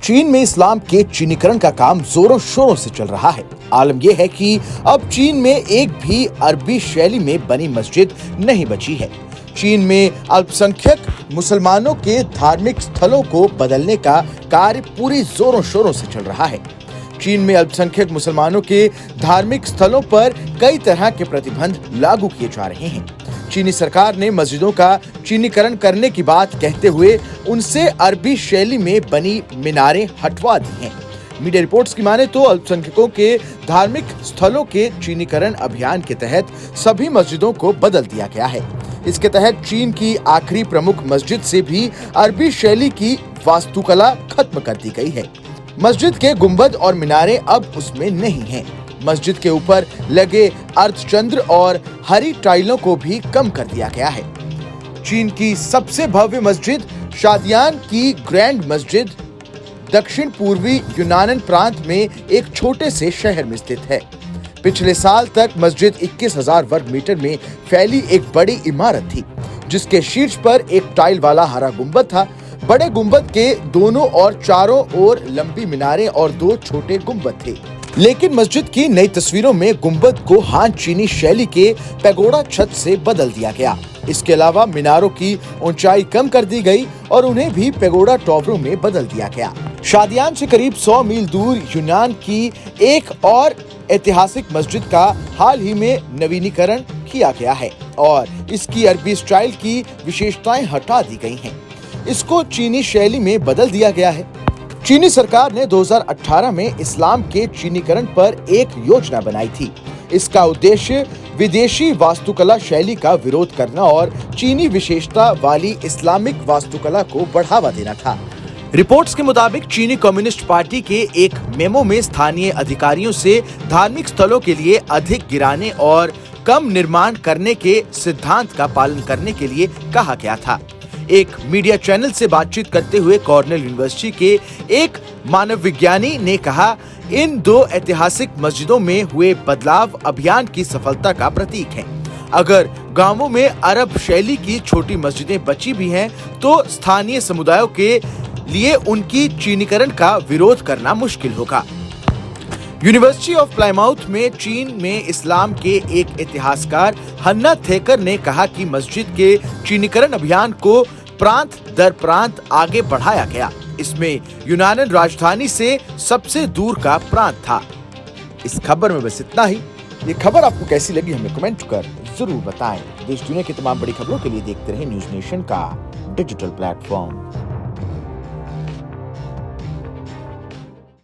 चीन में इस्लाम के चीनीकरण का काम जोरों शोरों से चल रहा है। आलम यह है कि अब चीन में एक भी अरबी शैली में बनी मस्जिद नहीं बची है। चीन में अल्पसंख्यक मुसलमानों के धार्मिक स्थलों को बदलने का कार्य पूरी जोरों शोरों से चल रहा है। चीन में अल्पसंख्यक मुसलमानों के धार्मिक स्थलों पर कई तरह के प्रतिबंध लागू किए जा रहे हैं। चीनी सरकार ने मस्जिदों का चीनीकरण करने की बात कहते हुए उनसे अरबी शैली में बनी मीनारें हटवा दी हैं। मीडिया रिपोर्ट्स की माने तो अल्पसंख्यकों के धार्मिक स्थलों के चीनीकरण अभियान के तहत सभी मस्जिदों को बदल दिया गया है। इसके तहत चीन की आखिरी प्रमुख मस्जिद से भी अरबी शैली की वास्तुकला खत्म कर दी गई है। मस्जिद के गुंबद और मीनारें अब उसमें नहीं हैं। मस्जिद के ऊपर लगे अर्धचंद्र और हरी टाइलों को भी कम कर दिया गया है। चीन की सबसे भव्य मस्जिद शादियान की ग्रैंड मस्जिद दक्षिण पूर्वी यूनान प्रांत में एक छोटे से शहर में स्थित है। पिछले साल तक मस्जिद 21,000 वर्ग मीटर में फैली एक बड़ी इमारत थी, जिसके शीर्ष पर एक टाइल वाला हरा गुंबद था। बड़े गुंबद के दोनों और चारों ओर लंबी मीनारें और 2 छोटे गुंबद थे। लेकिन मस्जिद की नई तस्वीरों में गुंबद को हान चीनी शैली के पैगोडा छत से बदल दिया गया। इसके अलावा मीनारों की ऊंचाई कम कर दी गई और उन्हें भी पैगोडा टॉवरों में बदल दिया गया। शादियान से करीब 100 मील दूर यूनान की एक और ऐतिहासिक मस्जिद का हाल ही में नवीनीकरण किया गया है और इसकी अरबी स्टाइल की विशेषताएं हटा दी गई हैं। इसको चीनी शैली में बदल दिया गया है। चीनी सरकार ने 2018 में इस्लाम के चीनीकरण पर एक योजना बनाई थी। इसका उद्देश्य विदेशी वास्तुकला शैली का विरोध करना और चीनी विशेषता वाली इस्लामिक वास्तुकला को बढ़ावा देना था। रिपोर्ट्स के मुताबिक चीनी कम्युनिस्ट पार्टी के एक मेमो में स्थानीय अधिकारियों से धार्मिक स्थलों के लिए अधिक गिराने और कम निर्माण करने के सिद्धांत का पालन करने के लिए कहा गया था। एक मीडिया चैनल से बातचीत करते हुए कॉर्नेल यूनिवर्सिटी के एक मानव विज्ञानी ने कहा, इन 2 ऐतिहासिक मस्जिदों में हुए बदलाव अभियान की सफलता का प्रतीक है। अगर गांवों में अरब शैली की छोटी मस्जिदें बची भी हैं, तो स्थानीय समुदायों के लिए उनकी चीनीकरण का विरोध करना मुश्किल होगा। यूनिवर्सिटी ऑफ प्लाईमाउथ में चीन में इस्लाम के एक इतिहासकार हन्ना थेकर ने कहा कि मस्जिद के चीनीकरण अभियान को प्रांत दर प्रांत आगे बढ़ाया गया। इसमें यूनान राजधानी से सबसे दूर का प्रांत था। इस खबर में बस इतना ही। ये खबर आपको कैसी लगी हमें कमेंट कर जरूर बताएं। देश दुनिया की तमाम बड़ी खबरों के लिए देखते रहें न्यूज़ नेशन का डिजिटल प्लेटफॉर्म।